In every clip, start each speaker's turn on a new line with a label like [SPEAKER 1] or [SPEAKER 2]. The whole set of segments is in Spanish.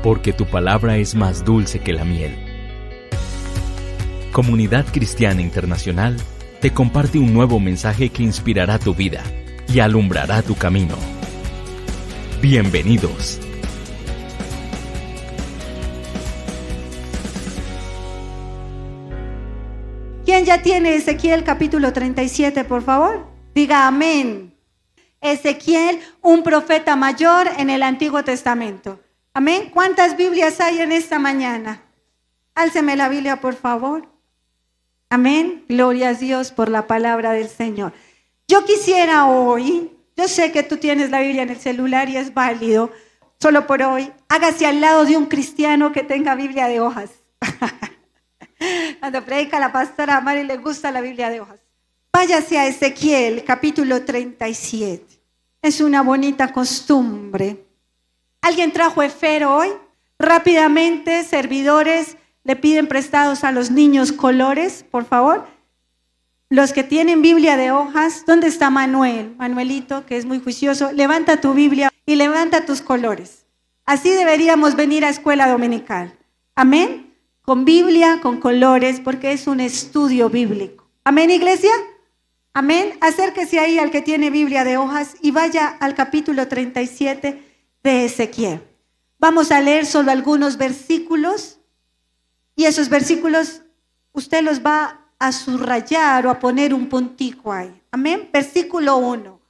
[SPEAKER 1] porque tu palabra es más dulce que la miel. Comunidad Cristiana Internacional te comparte un nuevo mensaje que inspirará tu vida y alumbrará tu camino. Bienvenidos.
[SPEAKER 2] ¿Quién ya tiene Ezequiel capítulo 37, por favor? Diga amén. Ezequiel, un profeta mayor en el Antiguo Testamento. Amén. ¿Cuántas Biblias hay en esta mañana? Álceme la Biblia, por favor. Amén. Gloria a Dios por la palabra del Señor. Yo quisiera hoy, yo sé que tú tienes la Biblia en el celular y es válido, solo por hoy, hágase al lado de un cristiano que tenga Biblia de hojas. Cuando predica la pastora Mari le gusta la Biblia de hojas. Váyase a Ezequiel capítulo 37. Es una bonita costumbre. ¿Alguien trajo efero hoy? Rápidamente, servidores, le piden prestados a los niños colores, por favor. Los que tienen Biblia de hojas, ¿dónde está Manuel? Manuelito, que es muy juicioso, levanta tu Biblia y levanta tus colores. Así deberíamos venir a escuela dominical. Amén. Con Biblia, con colores, porque es un estudio bíblico. Amén, iglesia. Amén. Acérquese ahí al que tiene Biblia de hojas y vaya al capítulo 37 de Ezequiel. Vamos a leer solo algunos versículos y esos versículos usted los va a subrayar o a poner un puntico ahí. Amén. Versículo 1.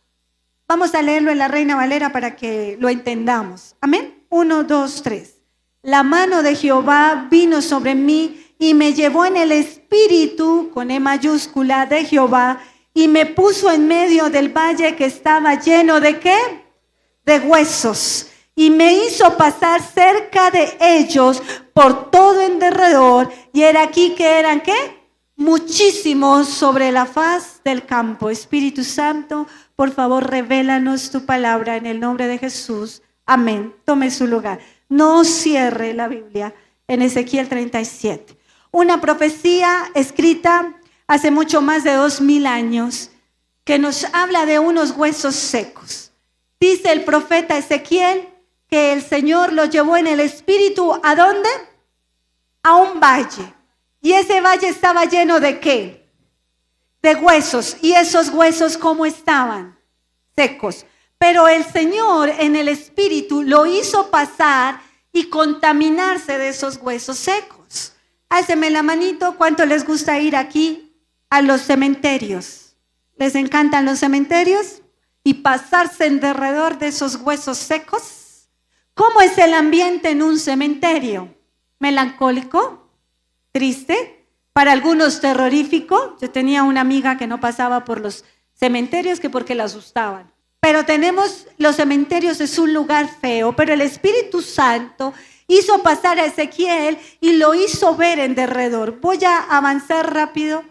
[SPEAKER 2] Vamos a leerlo en la Reina Valera para que lo entendamos. Amén. 1, 2, 3. La mano de Jehová vino sobre mí y me llevó en el espíritu, con E mayúscula, de Jehová, y me puso en medio del valle que estaba lleno ¿de qué? De huesos. Y me hizo pasar cerca de ellos por todo en derredor. Y era aquí que eran ¿qué? Muchísimos sobre la faz del campo. Espíritu Santo, por favor, revélanos tu palabra en el nombre de Jesús. Amén. Tome su lugar. No cierre la Biblia en Ezequiel 37. Una profecía escrita hace mucho más de 2000 años que nos habla de unos huesos secos. Dice el profeta Ezequiel que el Señor lo llevó en el espíritu, ¿a dónde? A un valle. Y ese valle estaba lleno ¿de qué? De huesos. ¿Y esos huesos cómo estaban? Secos. Pero el Señor en el espíritu lo hizo pasar y contaminarse de esos huesos secos. Álceme la manito, ¿cuánto les gusta ir aquí a los cementerios? ¿Les encantan los cementerios? Y pasarse en derredor de esos huesos secos. ¿Cómo es el ambiente en un cementerio? ¿Melancólico? ¿Triste? Para algunos terrorífico. Yo tenía una amiga que no pasaba por los cementerios que porque la asustaban. Pero tenemos, los cementerios es un lugar feo, pero el Espíritu Santo hizo pasar a Ezequiel y lo hizo ver en derredor. Voy a avanzar rápido.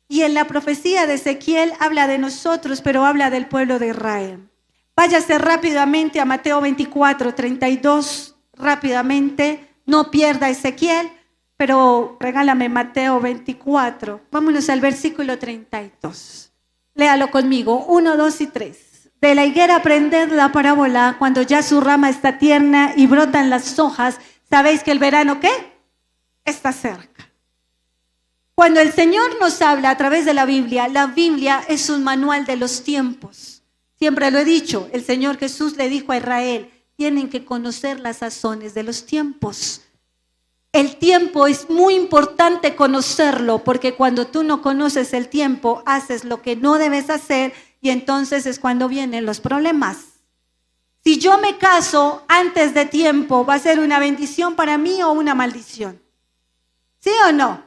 [SPEAKER 2] Y en la profecía de Ezequiel habla de nosotros, pero habla del pueblo de Israel. Váyase rápidamente a Mateo 24, 32, rápidamente. No pierda Ezequiel, pero regálame Mateo 24. Vámonos al versículo 32. Léalo conmigo, 1, 2 y 3. De la higuera aprended la parábola, cuando ya su rama está tierna y brotan las hojas, ¿sabéis que el verano qué? Está cerca. Cuando el Señor nos habla a través de la Biblia es un manual de los tiempos. Siempre lo he dicho, el Señor Jesús le dijo a Israel, tienen que conocer las sazones de los tiempos. El tiempo es muy importante conocerlo, porque cuando tú no conoces el tiempo, haces lo que no debes hacer y entonces es cuando vienen los problemas. Si yo me caso antes de tiempo, ¿va a ser una bendición para mí o una maldición? ¿Sí o no?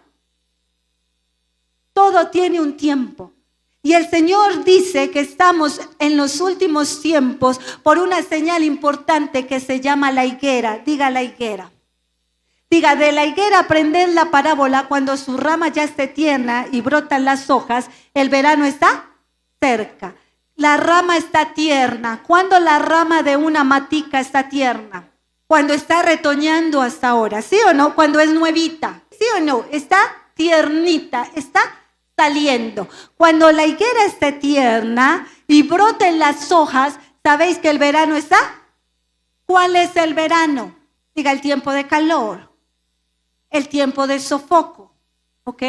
[SPEAKER 2] Todo tiene un tiempo. Y el Señor dice que estamos en los últimos tiempos por una señal importante que se llama la higuera. Diga la higuera. Diga, de la higuera aprended la parábola, cuando su rama ya esté tierna y brotan las hojas, el verano está cerca. La rama está tierna. ¿Cuándo la rama de una matica está tierna? Cuando está retoñando hasta ahora, ¿sí o no? Cuando es nuevita, ¿sí o no? Está tiernita, está saliendo. Cuando la higuera esté tierna y broten las hojas, ¿sabéis que el verano está? ¿Cuál es el verano? Diga el tiempo de calor, el tiempo de sofoco, ¿ok?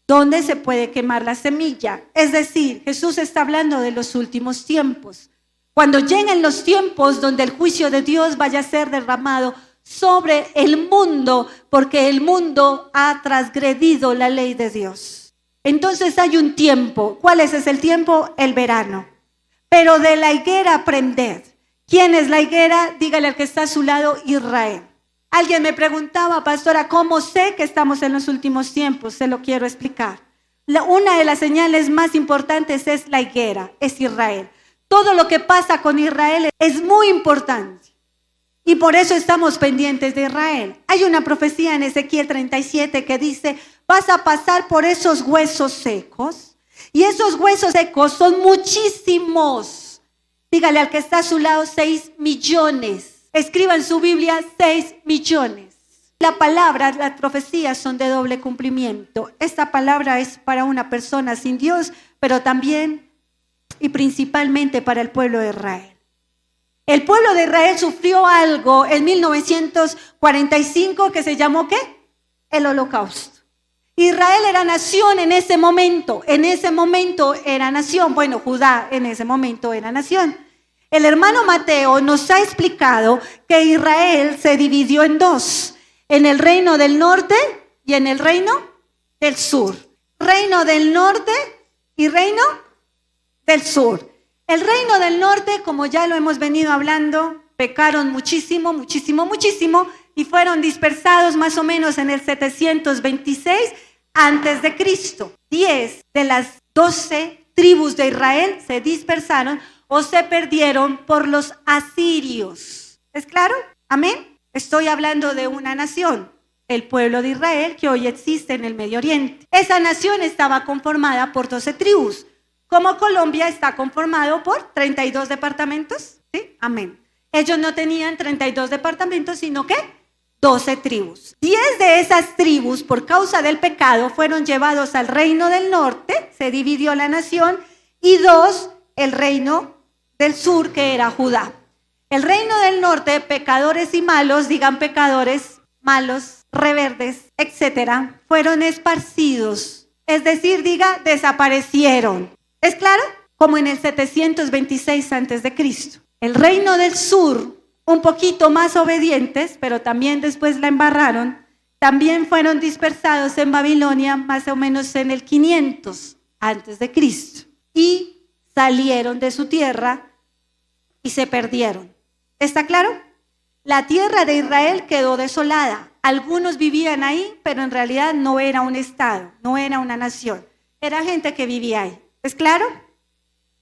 [SPEAKER 2] Donde se puede quemar la semilla. Es decir, Jesús está hablando de los últimos tiempos. Cuando lleguen los tiempos donde el juicio de Dios vaya a ser derramado sobre el mundo, porque el mundo ha transgredido la ley de Dios. Entonces hay un tiempo. ¿Cuál es ese el tiempo? El verano. Pero de la higuera aprended. ¿Quién es la higuera? Dígale al que está a su lado, Israel. Alguien me preguntaba, pastora, ¿cómo sé que estamos en los últimos tiempos? Se lo quiero explicar. Una de las señales más importantes es la higuera, es Israel. Todo lo que pasa con Israel es muy importante. Y por eso estamos pendientes de Israel. Hay una profecía en Ezequiel 37 que dice, vas a pasar por esos huesos secos. Y esos huesos secos son muchísimos. Dígale al que está a su lado, 6 millones. Escriba en su Biblia 6 millones. La palabra, las profecías son de doble cumplimiento. Esta palabra es para una persona sin Dios, pero también y principalmente para el pueblo de Israel. El pueblo de Israel sufrió algo en 1945 que se llamó ¿qué? El Holocausto. Israel era nación en ese momento era nación. Bueno, Judá en ese momento era nación. El hermano Mateo nos ha explicado que Israel se dividió en dos, en el reino del norte y en el reino del sur. Reino del norte y reino del sur. El reino del norte, como ya lo hemos venido hablando, pecaron muchísimo y fueron dispersados más o menos en el 726 antes de Cristo. 10 de las 12 tribus de Israel se dispersaron o se perdieron por los asirios. ¿Es claro? Amén. Estoy hablando de una nación, el pueblo de Israel que hoy existe en el Medio Oriente. Esa nación estaba conformada por 12 tribus. Como Colombia está conformado por 32 departamentos. ¿Sí? Amén. Ellos no tenían 32 departamentos, sino que 12 tribus. 10 de esas tribus, por causa del pecado, fueron llevados al reino del norte, se dividió la nación, y 2, el reino del sur, que era Judá. El reino del norte, pecadores y malos, digan pecadores, malos, rebeldes, etcétera, fueron esparcidos. Es decir, diga, desaparecieron. ¿Es claro? Como en el 726 a.C. El reino del sur, un poquito más obedientes, pero también después la embarraron, también fueron dispersados en Babilonia más o menos en el 500 a.C. Y salieron de su tierra y se perdieron. ¿Está claro? La tierra de Israel quedó desolada. Algunos vivían ahí, pero en realidad no era un estado, no era una nación. Era gente que vivía ahí. ¿Es claro?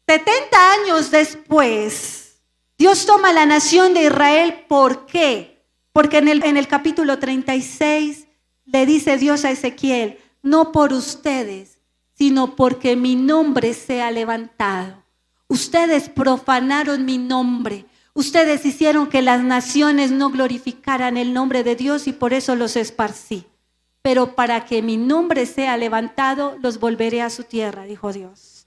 [SPEAKER 2] 70 años después, Dios toma la nación de Israel. ¿Por qué? Porque en el capítulo 36 le dice Dios a Ezequiel, no por ustedes, sino porque mi nombre sea levantado. Ustedes profanaron mi nombre. Ustedes hicieron que las naciones no glorificaran el nombre de Dios y por eso los esparcí. Pero para que mi nombre sea levantado, los volveré a su tierra, dijo Dios.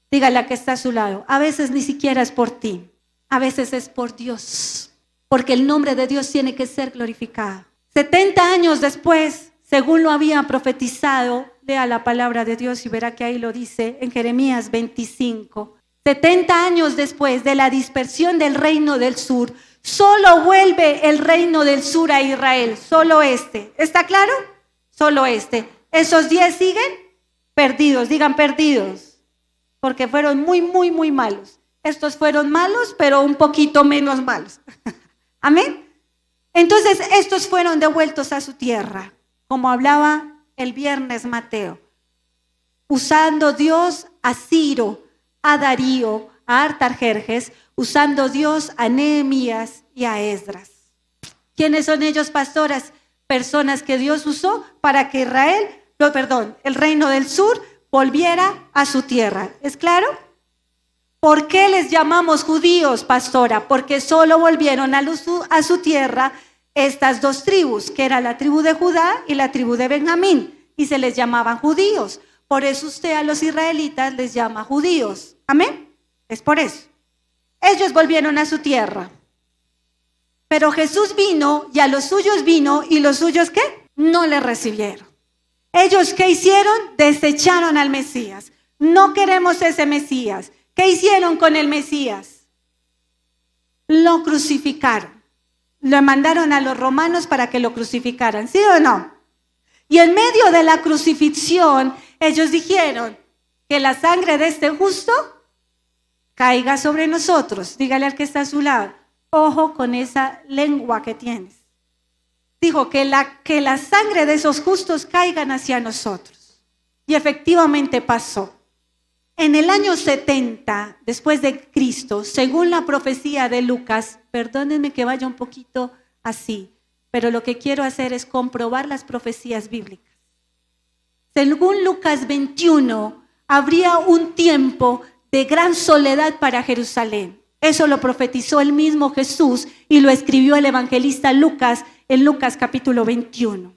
[SPEAKER 2] Dígale a que está a su lado. A veces ni siquiera es por ti. A veces es por Dios. Porque el nombre de Dios tiene que ser glorificado. 70 años después, según lo había profetizado, lea la palabra de Dios y verá que ahí lo dice en Jeremías 25. 70 años después de la dispersión del reino del sur, solo vuelve el reino del sur a Israel, solo este. ¿Está claro? Solo este. Esos 10 siguen perdidos, digan perdidos, porque fueron muy malos. Estos fueron malos, pero un poquito menos malos. Amén. Entonces estos fueron devueltos a su tierra, como hablaba el viernes Mateo, usando Dios a Ciro, a Darío, a Artajerjes, usando Dios a Nehemías y a Esdras. ¿Quiénes son ellos, pastoras? Personas que Dios usó para que el reino del sur volviera a su tierra. ¿Es claro? ¿Por qué les llamamos judíos, pastora? Porque solo volvieron a su tierra estas dos tribus, que era la tribu de Judá y la tribu de Benjamín, y se les llamaban judíos. Por eso usted a los israelitas les llama judíos. ¿Amén? Es por eso. Ellos volvieron a su tierra. Pero Jesús vino y a los suyos vino y los suyos ¿qué? No le recibieron. Ellos ¿qué hicieron? Desecharon al Mesías. No queremos ese Mesías. ¿Qué hicieron con el Mesías? Lo crucificaron. Lo mandaron a los romanos para que lo crucificaran, ¿sí o no? Y en medio de la crucifixión, ellos dijeron que la sangre de este justo caiga sobre nosotros. Dígale al que está a su lado, ojo con esa lengua que tienes. Dijo que la sangre de esos justos caigan hacia nosotros. Y efectivamente pasó. En el año 70 después de Cristo, según la profecía de Lucas, perdónenme que vaya un poquito así, pero lo que quiero hacer es comprobar las profecías bíblicas. Según Lucas 21, habría un tiempo de gran soledad para Jerusalén. Eso lo profetizó el mismo Jesús y lo escribió el evangelista Lucas en Lucas capítulo 21.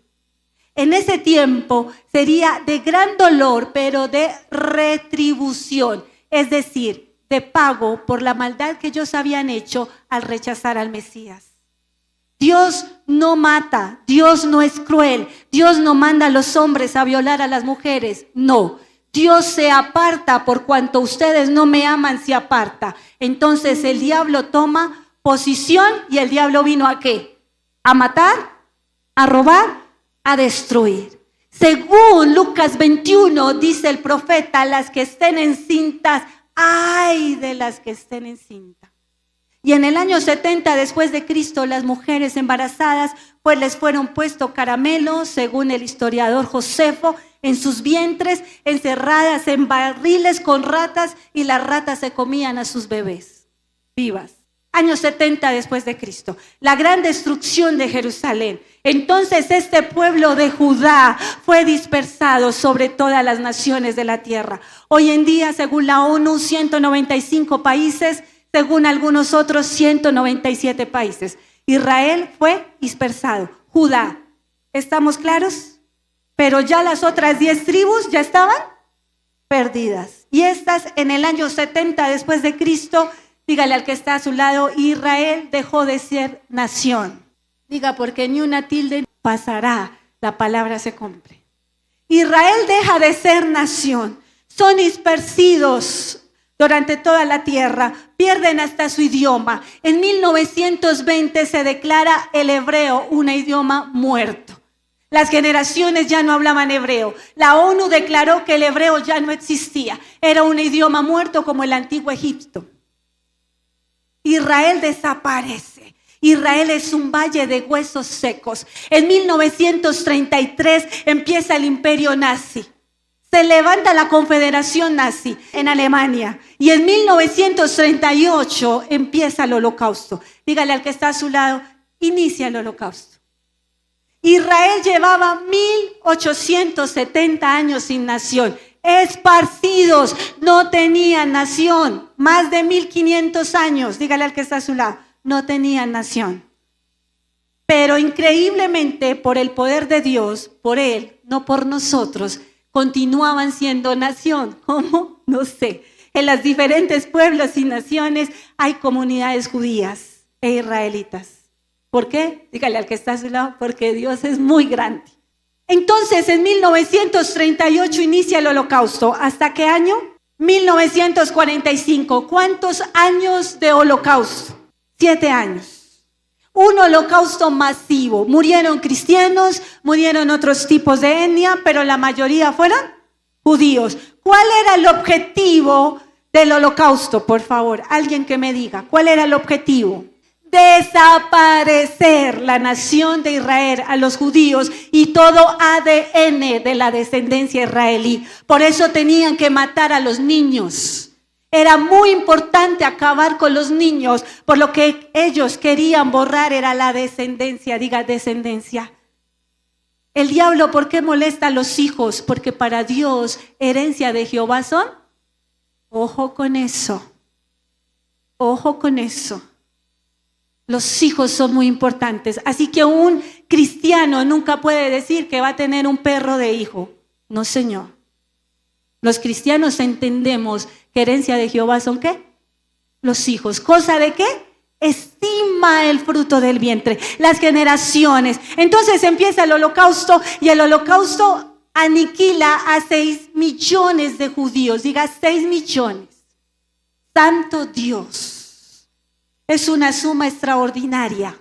[SPEAKER 2] En ese tiempo sería de gran dolor, pero de retribución, es decir, de pago por la maldad que ellos habían hecho al rechazar al Mesías. Dios no mata, Dios no es cruel, Dios no manda a los hombres a violar a las mujeres, no. Dios se aparta por cuanto ustedes no me aman, se aparta. Entonces el diablo toma posición y el diablo vino ¿a qué? A matar, a robar, a destruir. Según Lucas 21 dice el profeta, las que estén encintas, ay de las que estén encintas. Y en el año 70 después de Cristo, las mujeres embarazadas, pues les fueron puestos caramelos, según el historiador Josefo, en sus vientres, encerradas en barriles con ratas, y las ratas se comían a sus bebés vivas. Año 70 después de Cristo, la gran destrucción de Jerusalén. Entonces este pueblo de Judá fue dispersado sobre todas las naciones de la tierra. Hoy en día, según la ONU, 195 países, según algunos otros 197 países. Israel fue dispersado. Judá, ¿estamos claros? Pero ya las otras 10 tribus ya estaban perdidas. Y estas en el año 70 después de Cristo, dígale al que está a su lado, Israel dejó de ser nación. Diga, porque ni una tilde pasará, la palabra se cumple. Israel deja de ser nación, son dispersidos durante toda la tierra, pierden hasta su idioma. En 1920 se declara el hebreo un idioma muerto. Las generaciones ya no hablaban hebreo. La ONU declaró que el hebreo ya no existía. Era un idioma muerto como el antiguo Egipto. Israel desaparece. Israel es un valle de huesos secos. En 1933 empieza el imperio nazi. Se levanta la confederación nazi en Alemania. Y en 1938 empieza el holocausto. Dígale al que está a su lado, inicia el holocausto. Israel llevaba 1870 años sin nación. Esparcidos, no tenían nación. Más de 1500 años, dígale al que está a su lado, no tenían nación. Pero increíblemente, por el poder de Dios, por Él, no por nosotros, continuaban siendo nación. ¿Cómo? No sé. En los diferentes pueblos y naciones hay comunidades judías e israelitas. ¿Por qué? Dígale al que está a su lado, porque Dios es muy grande. Entonces, en 1938 inicia el holocausto. ¿Hasta qué año? 1945. ¿Cuántos años de holocausto? 7 años. Un holocausto masivo. Murieron cristianos, murieron otros tipos de etnia, pero la mayoría fueron judíos. ¿Cuál era el objetivo del holocausto? Por favor, alguien que me diga. ¿Cuál era el objetivo? Desaparecer la nación de Israel, a los judíos y todo ADN de la descendencia israelí. Por eso tenían que matar a los niños. Era muy importante acabar con los niños, por lo que ellos querían borrar era la descendencia. Diga descendencia. El diablo, ¿por qué molesta a los hijos? Porque para Dios herencia de Jehová son. Ojo con eso. Ojo con eso. Los hijos son muy importantes. Así que un cristiano nunca puede decir que va a tener un perro de hijo. No, señor. Los cristianos entendemos que herencia de Jehová son ¿qué? Los hijos. ¿Cosa de qué? Es estima el fruto del vientre, las generaciones. Entonces empieza el holocausto y el holocausto aniquila a 6 millones de judíos. Diga 6 millones. Santo Dios. Es una suma extraordinaria.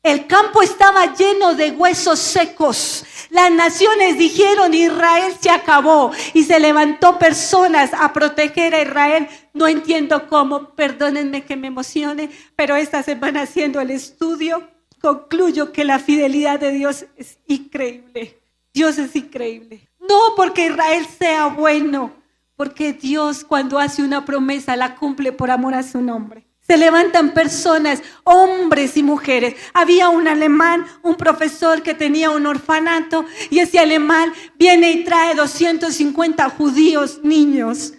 [SPEAKER 2] El campo estaba lleno de huesos secos. Las naciones dijeron: Israel se acabó. Y se levantó personas a proteger a Israel. No entiendo cómo, perdónenme que me emocione, pero esta semana haciendo el estudio, concluyo que la fidelidad de Dios es increíble. Dios es increíble. No porque Israel sea bueno, porque Dios cuando hace una promesa la cumple por amor a su nombre. Se levantan personas, hombres y mujeres. Había un alemán, un profesor que tenía un orfanato, y ese alemán viene y trae 250 judíos, niños,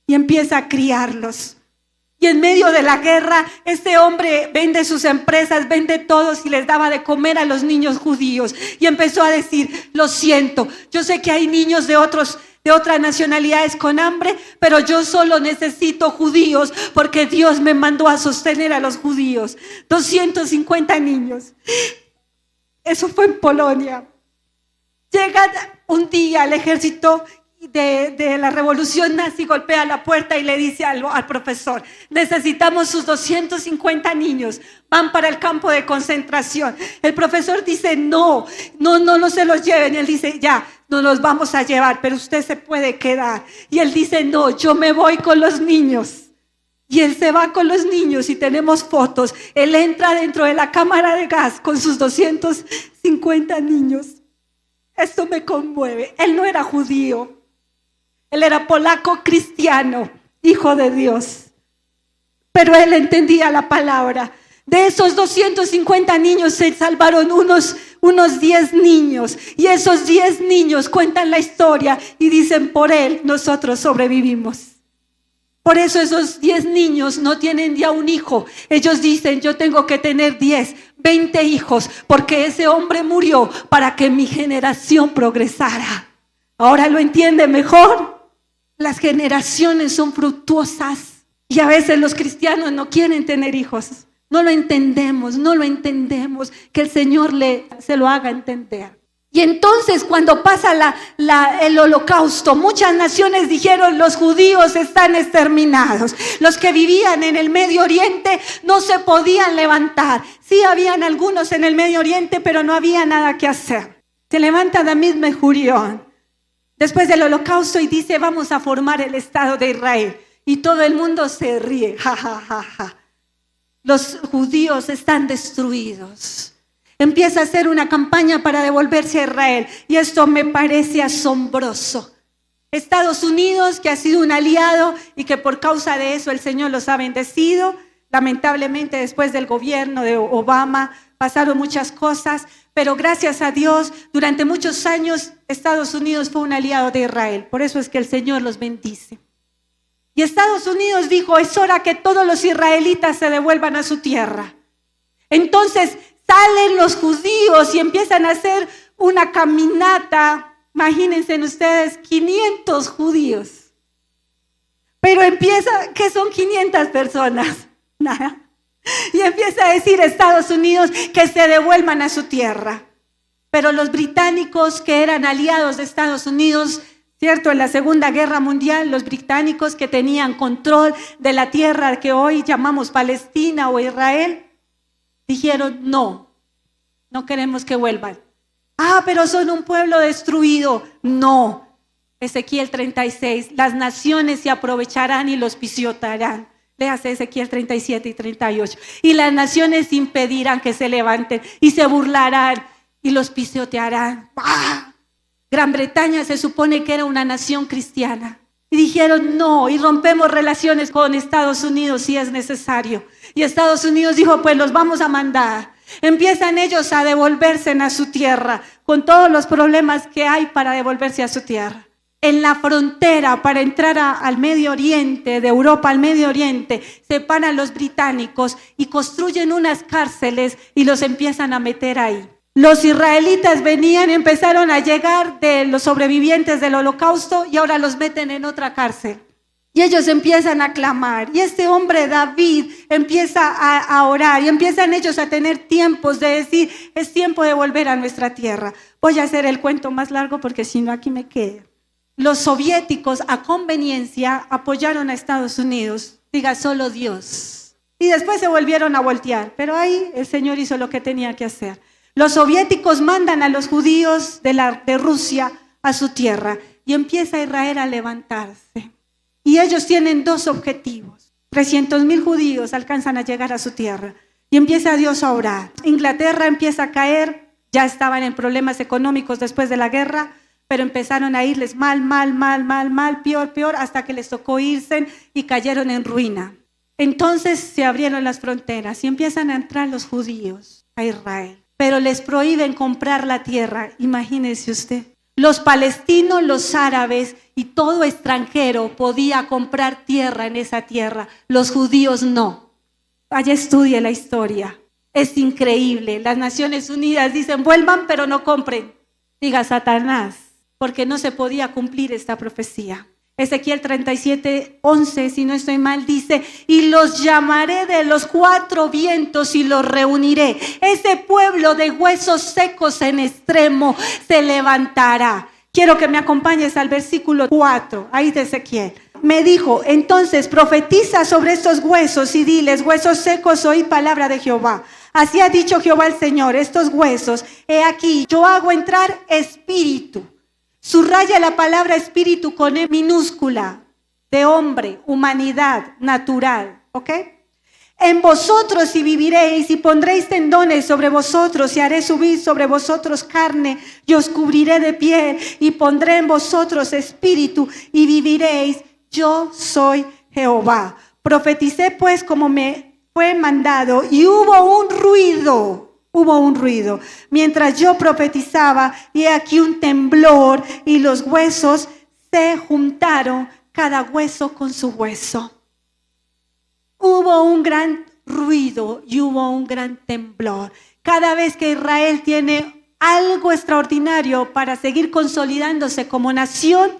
[SPEAKER 2] y empieza a criarlos. Y en medio de la guerra, este hombre vende sus empresas, vende todos y les daba de comer a los niños judíos. Y empezó a decir: lo siento, yo sé que hay niños de otras nacionalidades con hambre, pero yo solo necesito judíos porque Dios me mandó a sostener a los judíos. 250 niños. Eso fue en Polonia. Llega un día el ejército de la revolución nazi, golpea la puerta y le dice al profesor: necesitamos sus 250 niños, van para el campo de concentración. El profesor dice: no se los lleven. Y él dice: ya, no los vamos a llevar, pero usted se puede quedar. Y él dice: no, yo me voy con los niños. Y él se va con los niños y tenemos fotos. Él entra dentro de la cámara de gas con sus 250 niños. Esto me conmueve. Él no era judío. Él era polaco cristiano, hijo de Dios. Pero él entendía la palabra. De esos 250 niños se salvaron unos 10 niños. Y esos 10 niños cuentan la historia y dicen: por él nosotros sobrevivimos. Por eso esos 10 niños no tienen ya un hijo. Ellos dicen: yo tengo que tener 10, 20 hijos, porque ese hombre murió para que mi generación progresara. ¿Ahora lo entiende mejor? Las generaciones son fructuosas y a veces los cristianos no quieren tener hijos. No lo entendemos, que el Señor se lo haga entender. Y entonces cuando pasa el holocausto, muchas naciones dijeron: los judíos están exterminados. Los que vivían en el Medio Oriente no se podían levantar. Sí habían algunos en el Medio Oriente, pero no había nada que hacer. Se levanta David Ben-Gurión después del holocausto y dice: vamos a formar el Estado de Israel. Y todo el mundo se ríe. Ja, ja, ja, ja. Los judíos están destruidos. Empieza a hacer una campaña para devolverse a Israel. Y esto me parece asombroso. Estados Unidos, que ha sido un aliado y que por causa de eso el Señor los ha bendecido. Lamentablemente después del gobierno de Obama pasaron muchas cosas. Pero gracias a Dios, durante muchos años Estados Unidos fue un aliado de Israel. Por eso es que el Señor los bendice. Y Estados Unidos dijo: es hora que todos los israelitas se devuelvan a su tierra. Entonces salen los judíos y empiezan a hacer una caminata. Imagínense ustedes, 500 judíos. Pero ¿qué son 500 personas? Nada. Y empieza a decir Estados Unidos que se devuelvan a su tierra. Pero los británicos, que eran aliados de Estados Unidos, ¿cierto? En la Segunda Guerra Mundial, los británicos que tenían control de la tierra que hoy llamamos Palestina o Israel, dijeron: no queremos que vuelvan. Pero son un pueblo destruido. No. Ezequiel 36, las naciones se aprovecharán y los pisotearán. Léase Ezequiel 37 y 38. Y las naciones impedirán que se levanten y se burlarán y los pisotearán. ¡Ah! Gran Bretaña se supone que era una nación cristiana. Y dijeron: no, y rompemos relaciones con Estados Unidos si es necesario. Y Estados Unidos dijo: pues los vamos a mandar. Empiezan ellos a devolverse a su tierra, con todos los problemas que hay para devolverse a su tierra. En la frontera para entrar al Medio Oriente, de Europa al Medio Oriente, se paran los británicos y construyen unas cárceles y los empiezan a meter ahí. Los israelitas empezaron a llegar de los sobrevivientes del holocausto y ahora los meten en otra cárcel. Y ellos empiezan a clamar. Y este hombre David empieza a orar. Y empiezan ellos a tener tiempos de decir, es tiempo de volver a nuestra tierra. Voy a hacer el cuento más largo porque si no aquí me quedo. Los soviéticos a conveniencia apoyaron a Estados Unidos. Diga, solo Dios. Y después se volvieron a voltear. Pero ahí el Señor hizo lo que tenía que hacer. Los soviéticos mandan a los judíos de Rusia a su tierra. Y empieza Israel a levantarse. Y ellos tienen dos objetivos. 300,000 judíos alcanzan a llegar a su tierra. Y empieza Dios a orar. Inglaterra empieza a caer. Ya estaban en problemas económicos después de la guerra. Pero empezaron a irles mal, peor, hasta que les tocó irse y cayeron en ruina. Entonces se abrieron las fronteras y empiezan a entrar los judíos a Israel. Pero les prohíben comprar la tierra, imagínese usted. Los palestinos, los árabes y todo extranjero podía comprar tierra en esa tierra. Los judíos no. Vaya, estudie la historia. Es increíble. Las Naciones Unidas dicen, vuelvan pero no compren. Diga, Satanás, porque no se podía cumplir esta profecía. Ezequiel 37:11, si no estoy mal, dice, y los llamaré de los 4 vientos y los reuniré. Ese pueblo de huesos secos en extremo se levantará. Quiero que me acompañes al versículo 4, ahí de Ezequiel. Me dijo, entonces profetiza sobre estos huesos y diles, huesos secos, oí palabra de Jehová. Así ha dicho Jehová el Señor, estos huesos, he aquí, yo hago entrar espíritu. Subraya la palabra espíritu con E minúscula, de hombre, humanidad, natural, ¿ok? En vosotros y viviréis y pondréis tendones sobre vosotros y haré subir sobre vosotros carne y os cubriré de piel y pondré en vosotros espíritu y viviréis. Yo soy Jehová. Profeticé pues como me fue mandado y hubo un ruido. Mientras yo profetizaba, y aquí un temblor, y los huesos se juntaron, cada hueso con su hueso. Hubo un gran ruido y hubo un gran temblor. Cada vez que Israel tiene algo extraordinario para seguir consolidándose como nación,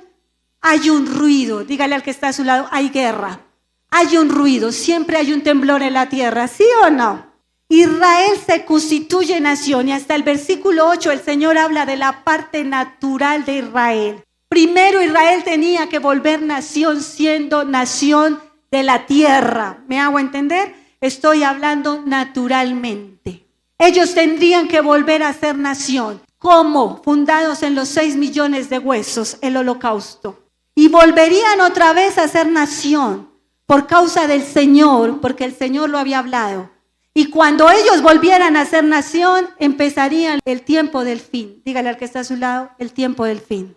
[SPEAKER 2] hay un ruido. Dígale al que está a su lado, hay guerra. Hay un ruido, siempre hay un temblor en la tierra, ¿sí o no? Israel se constituye nación y hasta el versículo 8 el Señor habla de la parte natural de Israel. Primero Israel tenía que volver nación siendo nación de la tierra. ¿Me hago entender? Estoy hablando naturalmente. Ellos tendrían que volver a ser nación. ¿Cómo? Fundados en los 6 millones de huesos, el holocausto. Y volverían otra vez a ser nación por causa del Señor, porque el Señor lo había hablado. Y cuando ellos volvieran a ser nación, empezarían el tiempo del fin. Dígale al que está a su lado, el tiempo del fin.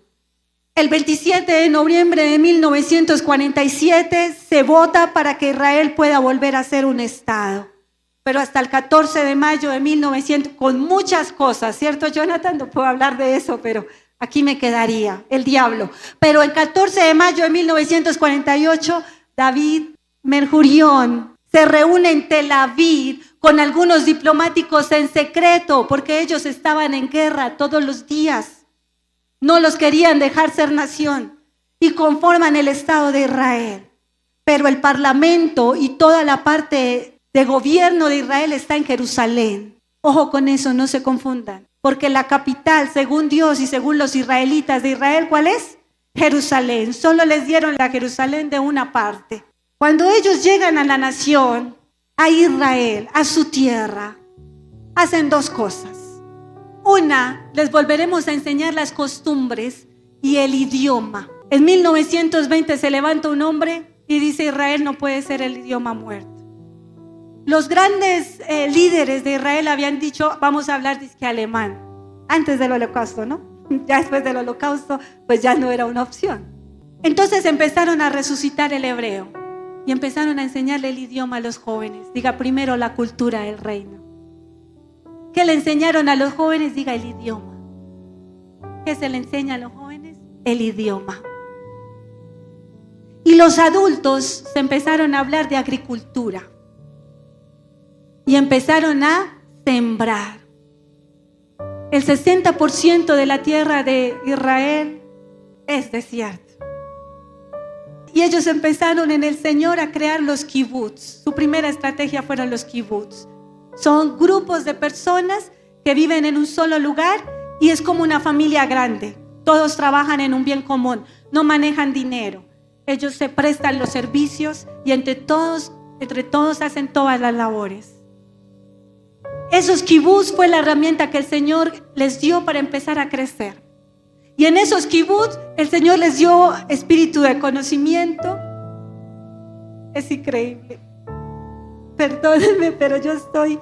[SPEAKER 2] El 27 de noviembre de 1947 se vota para que Israel pueda volver a ser un estado. Pero hasta el 14 de mayo de 1900, con muchas cosas, ¿cierto, Jonathan? No puedo hablar de eso, pero aquí me quedaría, el diablo. Pero el 14 de mayo de 1948, David Ben-Gurión se reúne en Tel Aviv con algunos diplomáticos en secreto, porque ellos estaban en guerra todos los días. No los querían dejar ser nación y conforman el Estado de Israel. Pero el parlamento y toda la parte de gobierno de Israel está en Jerusalén. Ojo con eso, no se confundan. Porque la capital, según Dios y según los israelitas de Israel, ¿cuál es? Jerusalén. Solo les dieron la Jerusalén de una parte. Cuando ellos llegan a la nación, a Israel, a su tierra, hacen 2 cosas. Una, les volveremos a enseñar las costumbres y el idioma. En 1920 se levanta un hombre y dice, Israel no puede ser el idioma muerto. Los grandes líderes de Israel habían dicho, vamos a hablar disque alemán, antes del holocausto, ¿no? Ya después del holocausto, pues ya no era una opción. Entonces empezaron a resucitar el hebreo. Y empezaron a enseñarle el idioma a los jóvenes. Diga primero la cultura del reino. ¿Qué le enseñaron a los jóvenes? Diga el idioma. ¿Qué se le enseña a los jóvenes? El idioma. Y los adultos se empezaron a hablar de agricultura. Y empezaron a sembrar. El 60% de la tierra de Israel es desierto. Y ellos empezaron en el Señor a crear los kibbutz. Su primera estrategia fueron los kibbutz. Son grupos de personas que viven en un solo lugar y es como una familia grande. Todos trabajan en un bien común, no manejan dinero. Ellos se prestan los servicios y entre todos hacen todas las labores. Esos kibbutz fue la herramienta que el Señor les dio para empezar a crecer. Y en esos kibbutz el Señor les dio espíritu de conocimiento. Es increíble. Perdónenme, pero yo estoy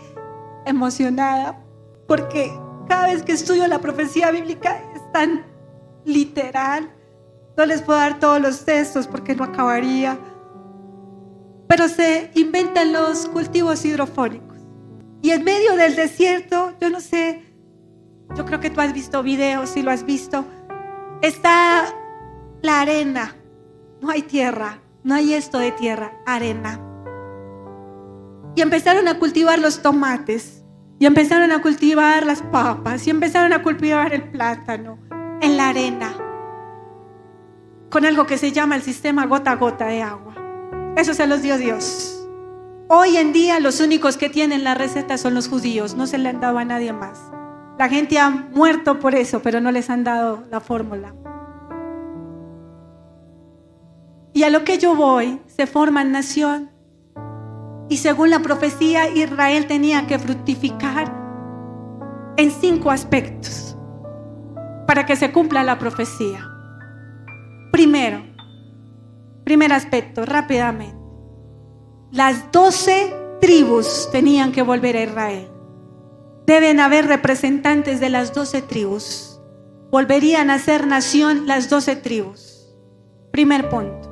[SPEAKER 2] emocionada porque cada vez que estudio la profecía bíblica es tan literal. No les puedo dar todos los textos porque no acabaría. Pero se inventan los cultivos hidropónicos. Y en medio del desierto, yo no sé, yo creo que tú has visto videos, si lo has visto, está la arena. No hay tierra, no hay esto de tierra, arena. Y empezaron a cultivar los tomates, y empezaron a cultivar las papas, y empezaron a cultivar el plátano en la arena, con algo que se llama el sistema gota a gota de agua. Eso se los dio Dios. Hoy en día los únicos que tienen la receta son los judíos, no se le han dado a nadie más. La gente ha muerto por eso, pero no les han dado la fórmula. Y a lo que yo voy, se forma nación. Y según la profecía, Israel tenía que fructificar en 5 aspectos para que se cumpla la profecía. Primer aspecto, rápidamente. Las 12 tribus tenían que volver a Israel. Deben haber representantes de las 12 tribus. Volverían a ser nación las 12 tribus. Primer punto.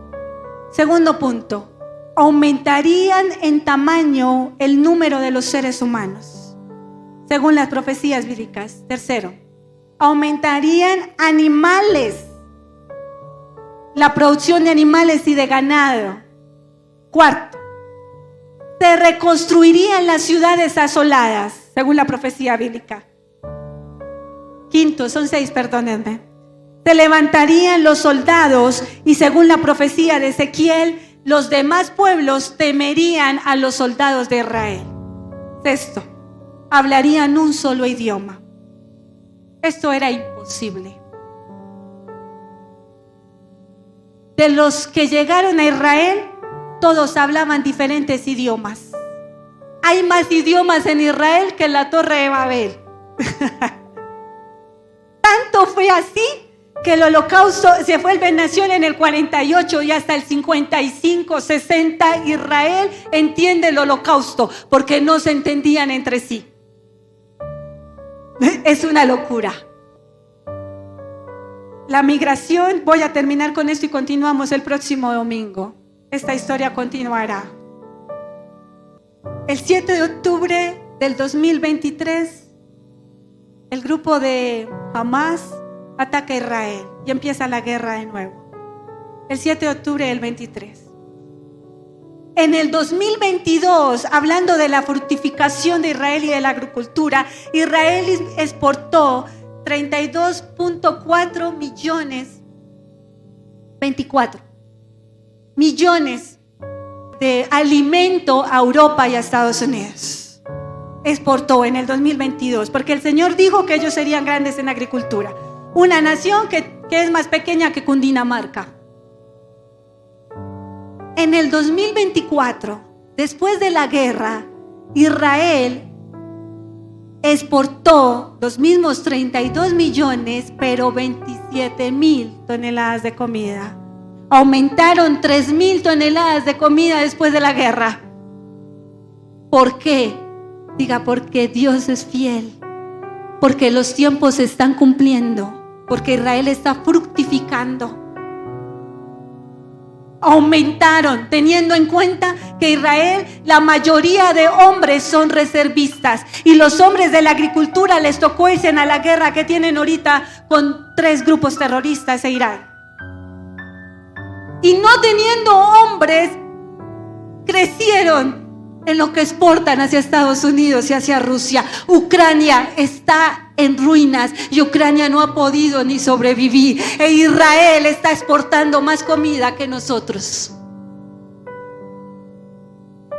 [SPEAKER 2] Segundo punto. Aumentarían en tamaño el número de los seres humanos, según las profecías bíblicas. Tercero. Aumentarían animales. La producción de animales y de ganado. Cuarto. Se reconstruirían las ciudades asoladas, según la profecía bíblica. Quinto, son 6, perdónenme. Se levantarían los soldados y según la profecía de Ezequiel, los demás pueblos temerían a los soldados de Israel. Sexto, hablarían un solo idioma. Esto era imposible. De los que llegaron a Israel, todos hablaban diferentes idiomas. Hay más idiomas en Israel que en la Torre de Babel. Tanto fue así que el holocausto se vuelve nación en el 48 y hasta el 55, 60 Israel entiende el holocausto porque no se entendían entre sí. Es una locura. La migración, voy a terminar con esto y continuamos el próximo domingo. Esta historia continuará. El 7 de octubre del 2023, el grupo de Hamas ataca a Israel y empieza la guerra de nuevo. El 7 de octubre del 23. En el 2022, hablando de la fructificación de Israel y de la agricultura, Israel exportó 32.4 millones, 24 millones de alimento a Europa y a Estados Unidos. Exportó en el 2022, porque el Señor dijo que ellos serían grandes en agricultura. Una nación que es más pequeña que Cundinamarca. En el 2024, después de la guerra, Israel exportó los mismos 32 millones, pero 27,000 toneladas de comida. Aumentaron 3,000 toneladas de comida después de la guerra. ¿Por qué? Diga, porque Dios es fiel, porque los tiempos se están cumpliendo, porque Israel está fructificando. Aumentaron, teniendo en cuenta que Israel, la mayoría de hombres son reservistas y los hombres de la agricultura les tocó irse a la guerra que tienen ahorita con 3 grupos terroristas de Irán. Y no teniendo hombres, crecieron en lo que exportan hacia Estados Unidos y hacia Rusia. Ucrania está en ruinas y Ucrania no ha podido ni sobrevivir. E Israel está exportando más comida que nosotros.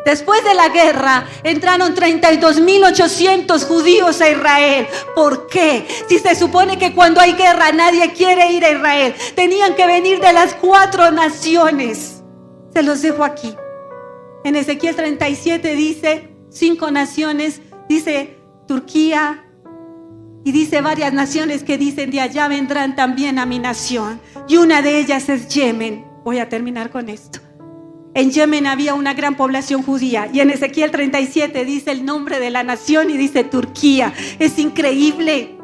[SPEAKER 2] Después de la guerra entraron 32.800 judíos a Israel. ¿Por qué? Si se supone que cuando hay guerra nadie quiere ir a Israel. Tenían que venir de las 4 naciones. Se los dejo aquí. En Ezequiel 37 dice 5 naciones. Dice Turquía. Y dice varias naciones que dicen: de allá vendrán también a mi nación. Y una de ellas es Yemen. Voy a terminar con esto. En Yemen había una gran población judía. Y en Ezequiel 37 dice el nombre de la nación y dice Turquía. Es increíble.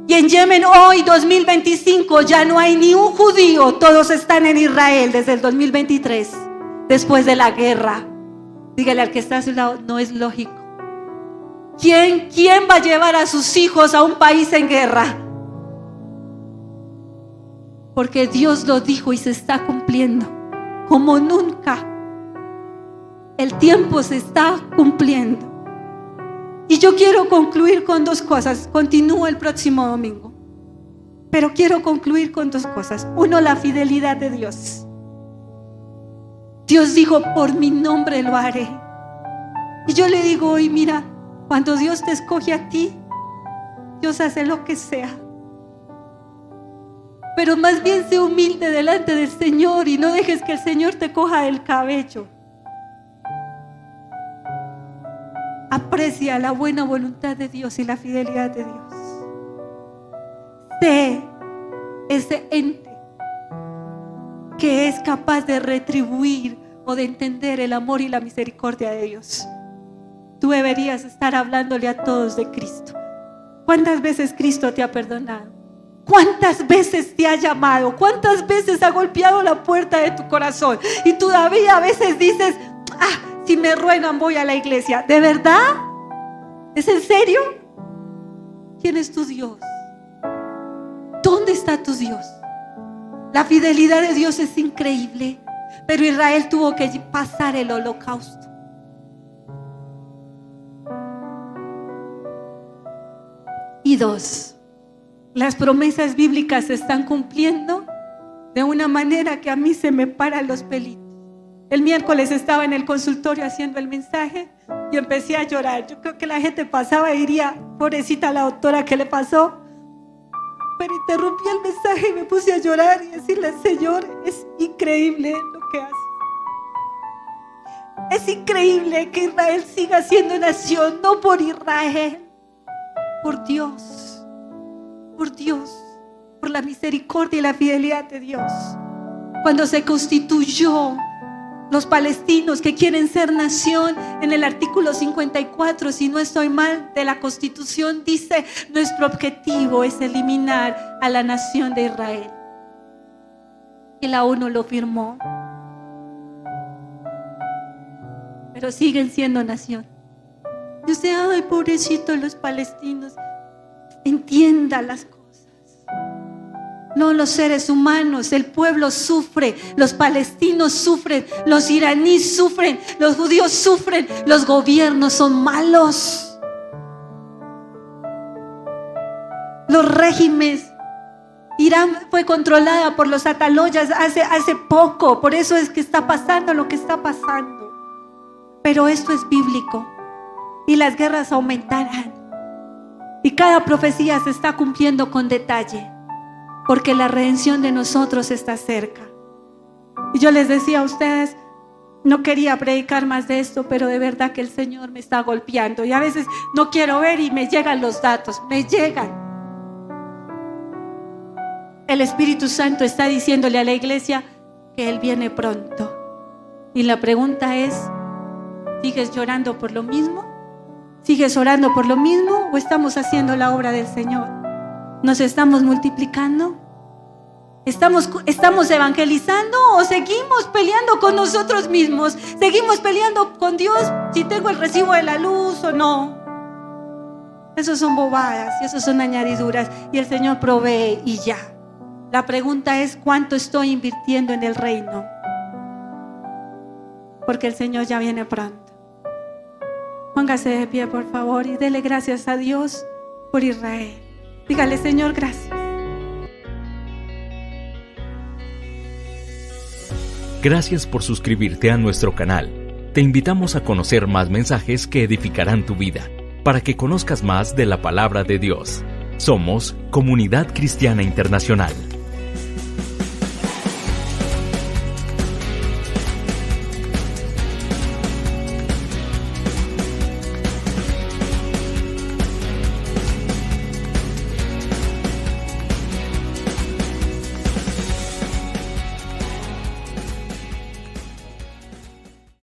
[SPEAKER 2] Y en Yemen hoy, 2025, ya no hay ni un judío. Todos están en Israel desde el 2023. Después de la guerra. Dígale al que está a su lado: no es lógico. ¿Quién va a llevar a sus hijos a un país en guerra? Porque Dios lo dijo y se está cumpliendo. Como nunca. El tiempo se está cumpliendo. Y yo quiero concluir con 2 cosas. Continúo el próximo domingo. Pero quiero concluir con 2 cosas. Uno, la fidelidad de Dios. Dios dijo: por mi nombre lo haré. Y yo le digo hoy: mira, cuando Dios te escoge a ti, Dios hace lo que sea. Pero más bien sé humilde delante del Señor y no dejes que el Señor te coja del cabello. Aprecia la buena voluntad de Dios y la fidelidad de Dios. Sé ese ente que es capaz de retribuir o de entender el amor y la misericordia de Dios. Tú deberías estar hablándole a todos de Cristo. ¿Cuántas veces Cristo te ha perdonado? ¿Cuántas veces te ha llamado? ¿Cuántas veces ha golpeado la puerta de tu corazón? Y todavía a veces dices: si me ruegan voy a la iglesia. ¿De verdad? ¿Es en serio? ¿Quién es tu Dios? ¿Dónde está tu Dios? La fidelidad de Dios es increíble. Pero Israel tuvo que pasar el holocausto. Y 2, las promesas bíblicas se están cumpliendo de una manera que a mí se me paran los pelitos. El miércoles estaba en el consultorio haciendo el mensaje y empecé a llorar. Yo creo que la gente pasaba y diría: pobrecita la doctora, ¿qué le pasó? Pero interrumpí el mensaje y me puse a llorar y decirle: Señor, es increíble lo que hace. Es increíble que Israel siga siendo nación, no por Israel, por Dios, por la misericordia y la fidelidad de Dios. Cuando se constituyó los palestinos que quieren ser nación, en el artículo 54, si no estoy mal, de la Constitución dice: nuestro objetivo es eliminar a la nación de Israel. Y la ONU lo firmó. Pero siguen siendo nación. Yo sé: ay, pobrecitos los palestinos. Entienda las cosas. No, los seres humanos, el pueblo sufre, los palestinos sufren, los iraníes sufren, los judíos sufren, los gobiernos son malos. Los regímenes. Irán fue controlada por los ataloyas hace poco, por eso es que está pasando lo que está pasando. Pero esto es bíblico y las guerras aumentarán. Y cada profecía se está cumpliendo con detalle, porque la redención de nosotros está cerca. Y yo les decía a ustedes, no quería predicar más de esto, pero de verdad que el Señor me está golpeando. Y a veces no quiero ver y me llegan los datos, me llegan. El Espíritu Santo está diciéndole a la iglesia que Él viene pronto. Y la pregunta es: ¿sigues llorando por lo mismo? ¿Sigues orando por lo mismo? ¿O estamos haciendo la obra del Señor? ¿Nos estamos multiplicando? ¿Estamos evangelizando o seguimos peleando con nosotros mismos? ¿Seguimos peleando con Dios si tengo el recibo de la luz o no? Esos son bobadas y esos son añadiduras, y el Señor provee y ya. La pregunta es: ¿cuánto estoy invirtiendo en el reino? Porque el Señor ya viene pronto. Póngase de pie, por favor, y dele gracias a Dios por Israel. Dígale, Señor, gracias.
[SPEAKER 1] Gracias por suscribirte a nuestro canal. Te invitamos a conocer más mensajes que edificarán tu vida, para que conozcas más de la palabra de Dios. Somos Comunidad Cristiana Internacional.